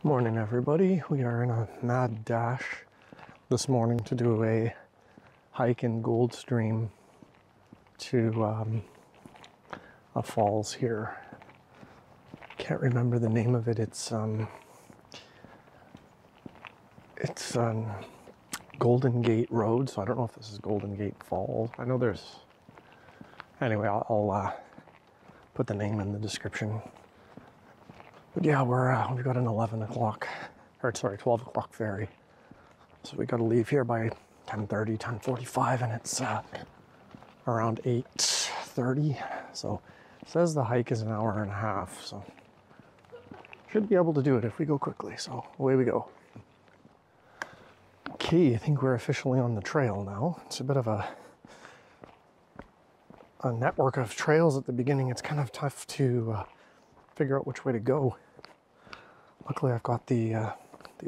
Morning everybody. We are in a mad dash this morning to do a hike in Goldstream to a falls here. Can't remember the name of it. It's Golden Gate Road, so I don't know if this is Golden Gate Falls. I know there's... Anyway, I'll put the name in the description. But yeah, we've got an 12 o'clock ferry. So we got to leave here by 10:30, 10:45, and it's around 8:30. So it says the hike is an hour and a half, so should be able to do it if we go quickly. So away we go. Okay, I think we're officially on the trail now. It's a bit of a network of trails at the beginning. It's kind of tough to figure out which way to go. Luckily, I've got the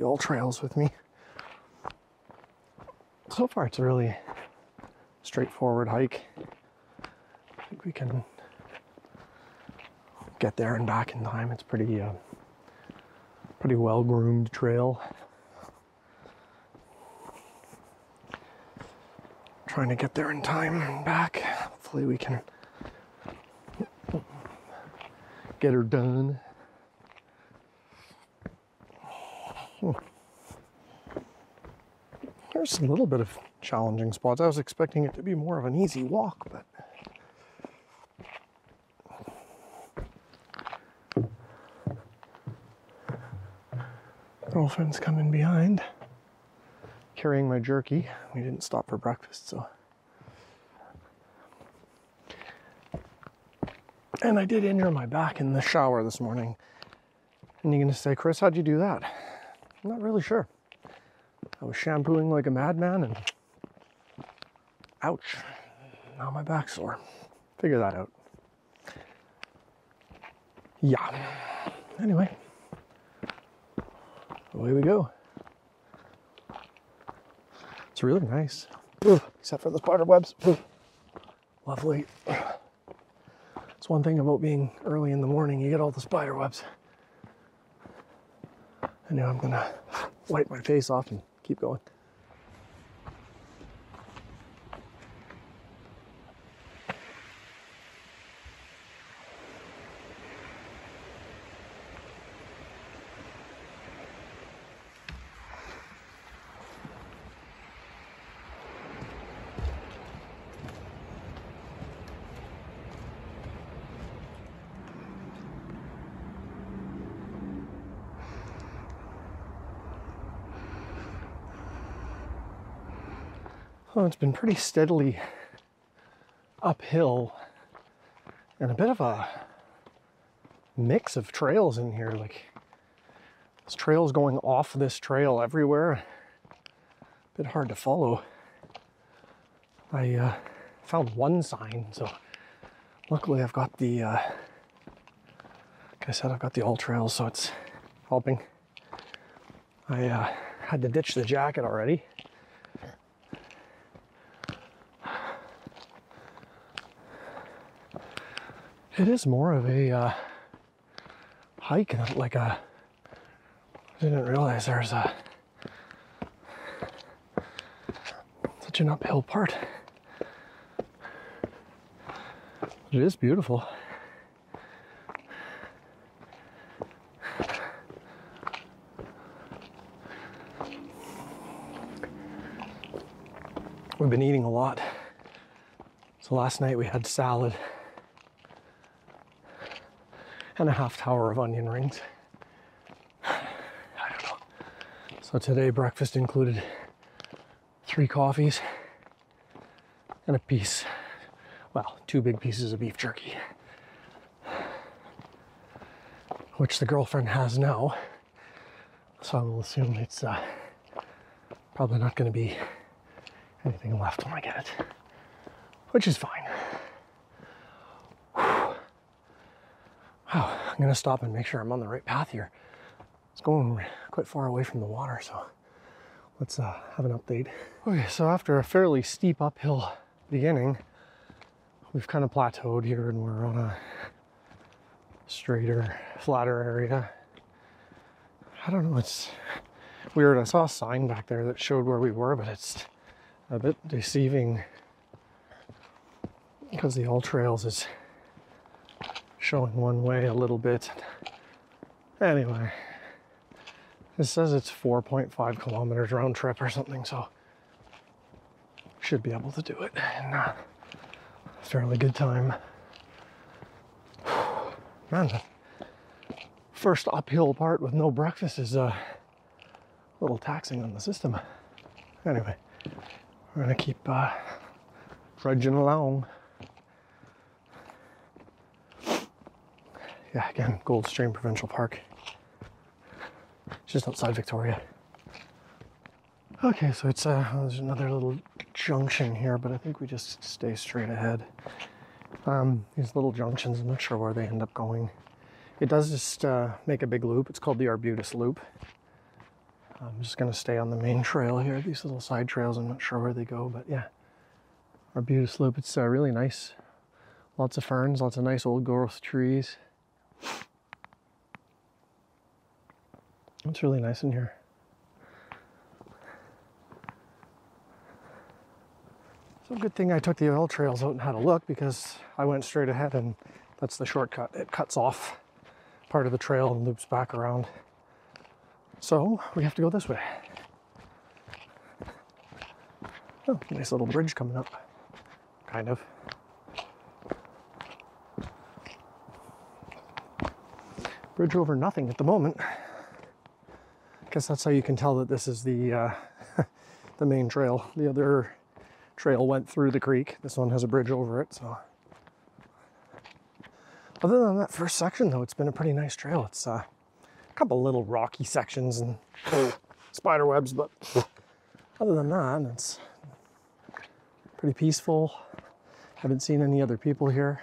all trails with me. So far, it's a really straightforward hike. I think we can get there and back in time. It's pretty well groomed trail. Trying to get there in time and back. Hopefully, we can get her done. There's a little bit of challenging spots. I was expecting it to be more of an easy walk, but girlfriend's coming behind, carrying my jerky. We didn't stop for breakfast, so. And I did injure my back in the shower this morning. And you're gonna say, Chris, how'd you do that? I'm not really sure. I was shampooing like a madman and ouch, now my back's sore. Figure that out. Yeah. Anyway, away we go. It's really nice, except for the spider webs. Lovely. It's one thing about being early in the morning, you get all the spider webs. And now I'm gonna wipe my face off and keep going. Well, it's been pretty steadily uphill and a bit of a mix of trails in here. Like, there's trails going off this trail everywhere. A bit hard to follow. I found one sign, so luckily I've got the, like I said, I've got the all trails, so it's helping. I had to ditch the jacket already. It is more of a hike, like I didn't realize there's such an uphill part. It is beautiful. We've been eating a lot. So last night we had salad and a half tower of onion rings. I don't know. So today breakfast included 3 coffees and a piece, well, 2 big pieces of beef jerky, which the girlfriend has now. So I will assume it's probably not going to be anything left when I get it, which is fine. Oh, I'm gonna stop and make sure I'm on the right path here. It's going quite far away from the water, so let's have an update. Okay, so after a fairly steep uphill beginning, we've kind of plateaued here and we're on a straighter, flatter area. I don't know, it's weird. I saw a sign back there that showed where we were, but it's a bit deceiving because the All Trails is showing one way a little bit. Anyway, it says it's 4.5 kilometers round trip or something, so should be able to do it in a fairly good time. Man, the first uphill part with no breakfast is a little taxing on the system. Anyway, we're gonna keep trudging along. Yeah, again, Goldstream Provincial Park. Just outside Victoria. Okay, so it's there's another little junction here, but I think we just stay straight ahead. These little junctions, I'm not sure where they end up going. It does just make a big loop. It's called the Arbutus Loop. I'm just gonna stay on the main trail here. These little side trails, I'm not sure where they go, but yeah. Arbutus Loop, it's really nice. Lots of ferns, lots of nice old growth trees. It's really nice in here. So good thing I took the oil trails out and had a look, because I went straight ahead and that's the shortcut. It cuts off part of the trail and loops back around. So we have to go this way. Oh, nice little bridge coming up, kind of. Bridge over nothing at the moment. Guess that's how you can tell that this is the the main trail. The other trail went through the creek. This one has a bridge over it, so. Other than that first section though, it's been a pretty nice trail. It's a couple little rocky sections and spider webs, but other than that, it's pretty peaceful. Haven't seen any other people here.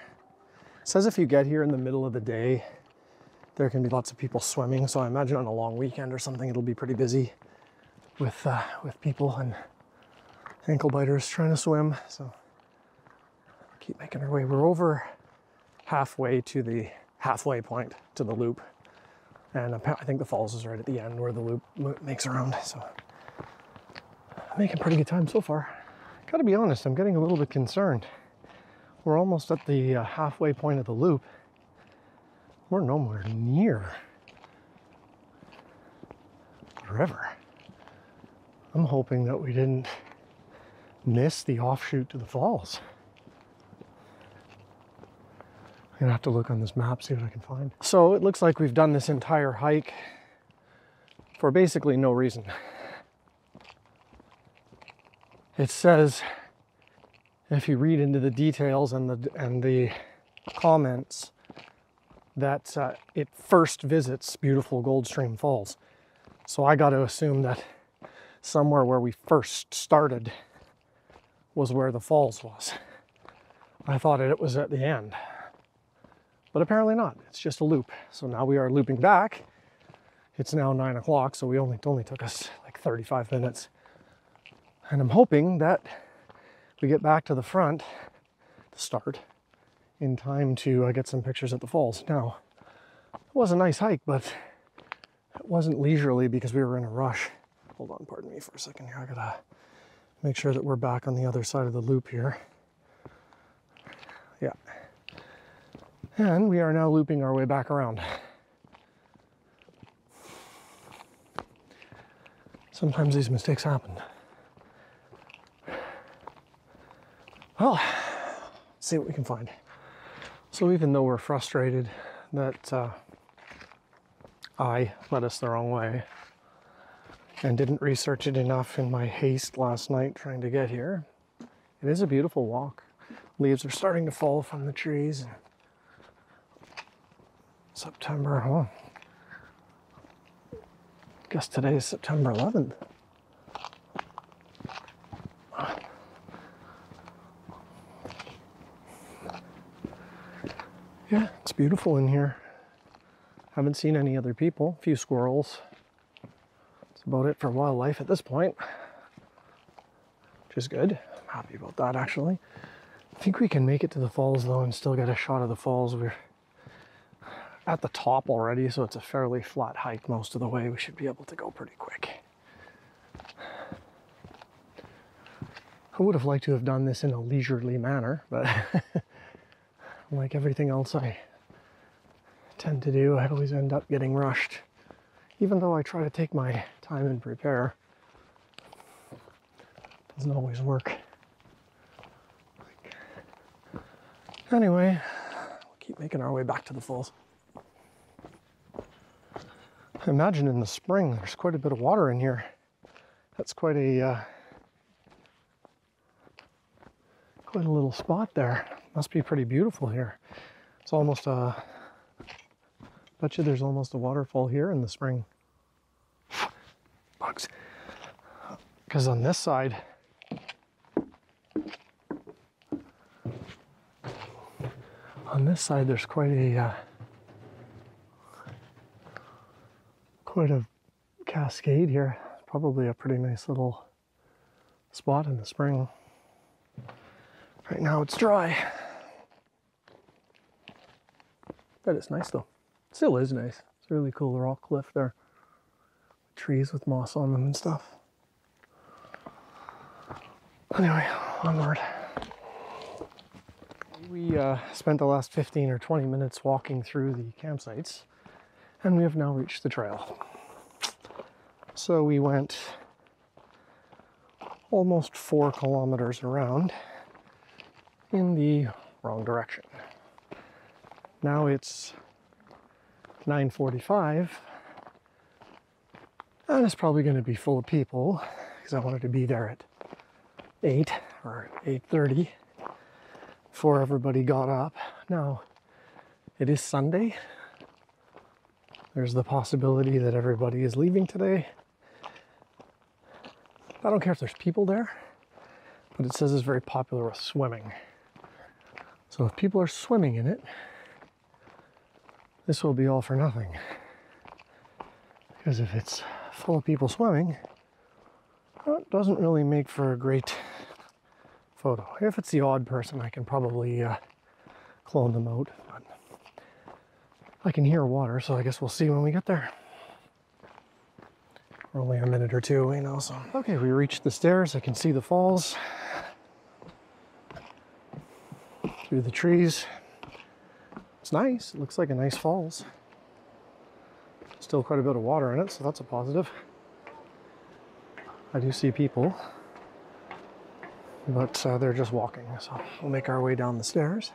It says if you get here in the middle of the day, there can be lots of people swimming, so I imagine on a long weekend or something it'll be pretty busy with people and ankle biters trying to swim. So keep making our way. We're over halfway to the halfway point to the loop, and I think the falls is right at the end where the loop makes around. So I'm making pretty good time so far. Gotta be honest, I'm getting a little bit concerned. We're almost at the halfway point of the loop. We're nowhere near the river. I'm hoping that we didn't miss the offshoot to the falls. I'm gonna have to look on this map, see what I can find. So it looks like we've done this entire hike for basically no reason. It says, if you read into the details and the comments, that it first visits beautiful Goldstream Falls. So I got to assume that somewhere where we first started was where the falls was. I thought it was at the end, but apparently not. It's just a loop. So now we are looping back. It's now 9 o'clock, so it only took us like 35 minutes. And I'm hoping that we get back to the front, the start, in time to get some pictures at the falls. Now, it was a nice hike, but it wasn't leisurely because we were in a rush. Hold on, pardon me for a second here. I gotta make sure that we're back on the other side of the loop here. Yeah. And we are now looping our way back around. Sometimes these mistakes happen. Well, let's see what we can find. So even though we're frustrated that I led us the wrong way and didn't research it enough in my haste last night trying to get here, it is a beautiful walk. Leaves are starting to fall from the trees. September, I guess today is September 11th. Yeah, it's beautiful in here. Haven't seen any other people. A few squirrels. That's about it for wildlife at this point, which is good. I'm happy about that, actually. I think we can make it to the falls though and still get a shot of the falls. at the top already, so it's a fairly flat hike most of the way. We should be able to go pretty quick. I would have liked to have done this in a leisurely manner, but like everything else I tend to do, I always end up getting rushed. Even though I try to take my time and prepare, it doesn't always work. Anyway, we'll keep making our way back to the falls. I imagine in the spring there's quite a bit of water in here. That's quite a little spot there. Must be pretty beautiful here. It's almost bet you there's almost a waterfall here in the spring. Bugs. Because on this side, there's quite a cascade here. Probably a pretty nice little spot in the spring. Right now it's dry. But it's nice though. It still is nice. It's a really cool rock cliff there. Trees with moss on them and stuff. Anyway, onward. We spent the last 15 or 20 minutes walking through the campsites, and we have now reached the trail. So we went almost 4 kilometers around in the wrong direction. Now it's 9:45, and it's probably going to be full of people because I wanted to be there at 8 or 8:30 before everybody got up. Now, it is Sunday. There's the possibility that everybody is leaving today. I don't care if there's people there, but it says it's very popular with swimming. So if people are swimming in it, this will be all for nothing. Because if it's full of people swimming, well, it doesn't really make for a great photo. If it's the odd person, I can probably clone them out. But I can hear water, so I guess we'll see when we get there. We're only a minute or two away now, so. Okay, we reached the stairs. I can see the falls through the trees. It's nice. It looks like a nice falls. Still quite a bit of water in it, so that's a positive. I do see people, but they're just walking, so we'll make our way down the stairs.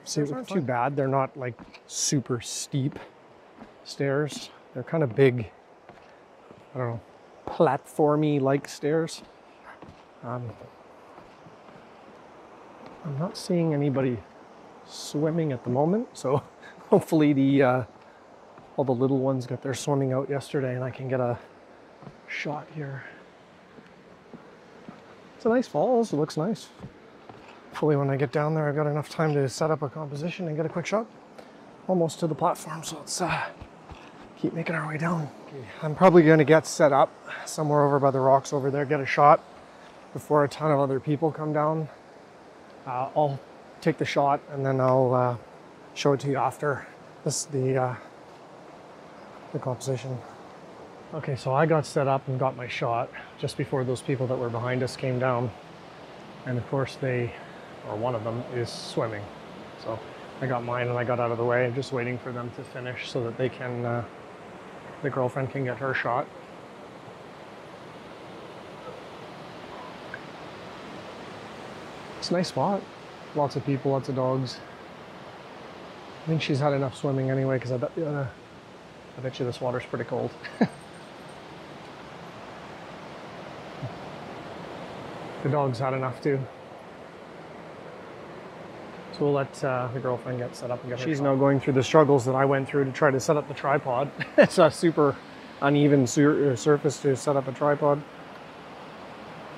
See, it's not too bad. They're not like super steep stairs. They're kind of big, I don't know, platformy like stairs. I'm not seeing anybody swimming at the moment, so hopefully all the little ones got their swimming out yesterday and I can get a shot here. It's a nice falls. It looks nice. Hopefully when I get down there I've got enough time to set up a composition and get a quick shot. Almost to the platform, so let's keep making our way down. Okay. I'm probably going to get set up somewhere over by the rocks over there, get a shot before a ton of other people come down. I'll take the shot and then I'll show it to you after the composition. Okay, so I got set up and got my shot just before those people that were behind us came down. And of course one of them is swimming. So I got mine and I got out of the way. I'm just waiting for them to finish so that they can, the girlfriend can get her shot. It's a nice spot. Lots of people, lots of dogs. I think she's had enough swimming anyway, because I bet you this water's pretty cold. The dog's had enough too. So we'll let the girlfriend get set up and get her shot. She's now going through the struggles that I went through to try to set up the tripod. It's a super uneven surface to set up a tripod.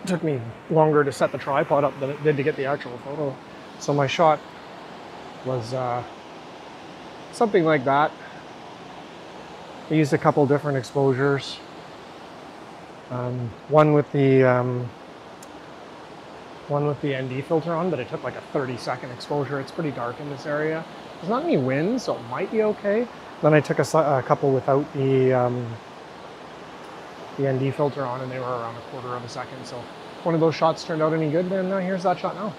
It took me longer to set the tripod up than it did to get the actual photo. So my shot was something like that. I used a couple different exposures. One with the ND filter on, but it took like a 30-second exposure. It's pretty dark in this area. There's not any wind, so it might be okay. Then I took a couple without the ND filter on, and they were around 1/4 of a second. So if one of those shots turned out any good, then here's that shot now.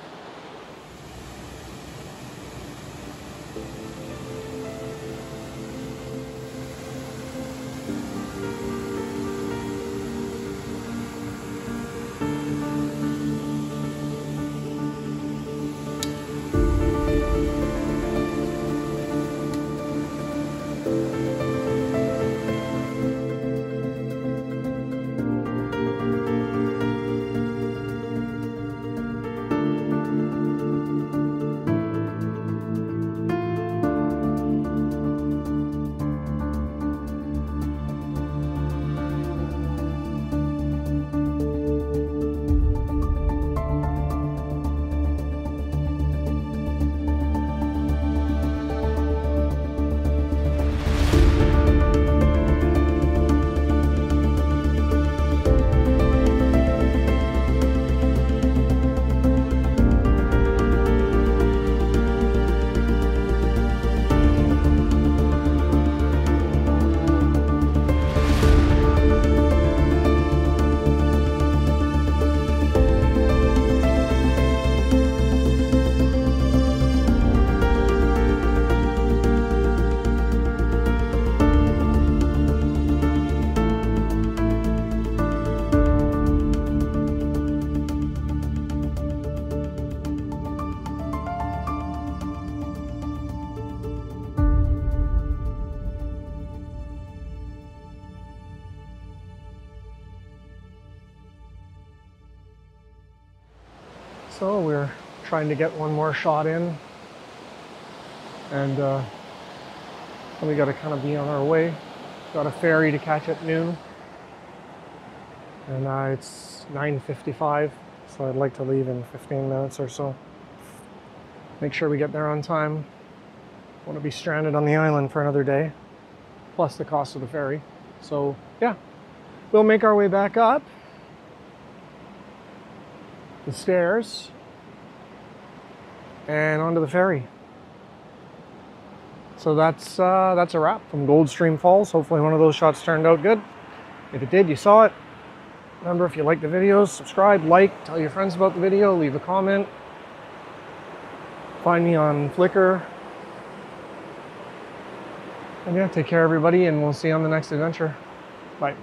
So we're trying to get one more shot in, and we got to kind of be on our way. Got a ferry to catch at noon, and it's 9:55, so I'd like to leave in 15 minutes or so. Make sure we get there on time. Want to be stranded on the island for another day, plus the cost of the ferry. So yeah, we'll make our way back up the stairs and onto the ferry. So that's a wrap from Goldstream Falls. Hopefully one of those shots turned out good. If it did, you saw it. Remember, if you like the videos, subscribe, like, tell your friends about the video, leave a comment. Find me on Flickr. And yeah, take care everybody, and we'll see you on the next adventure. Bye.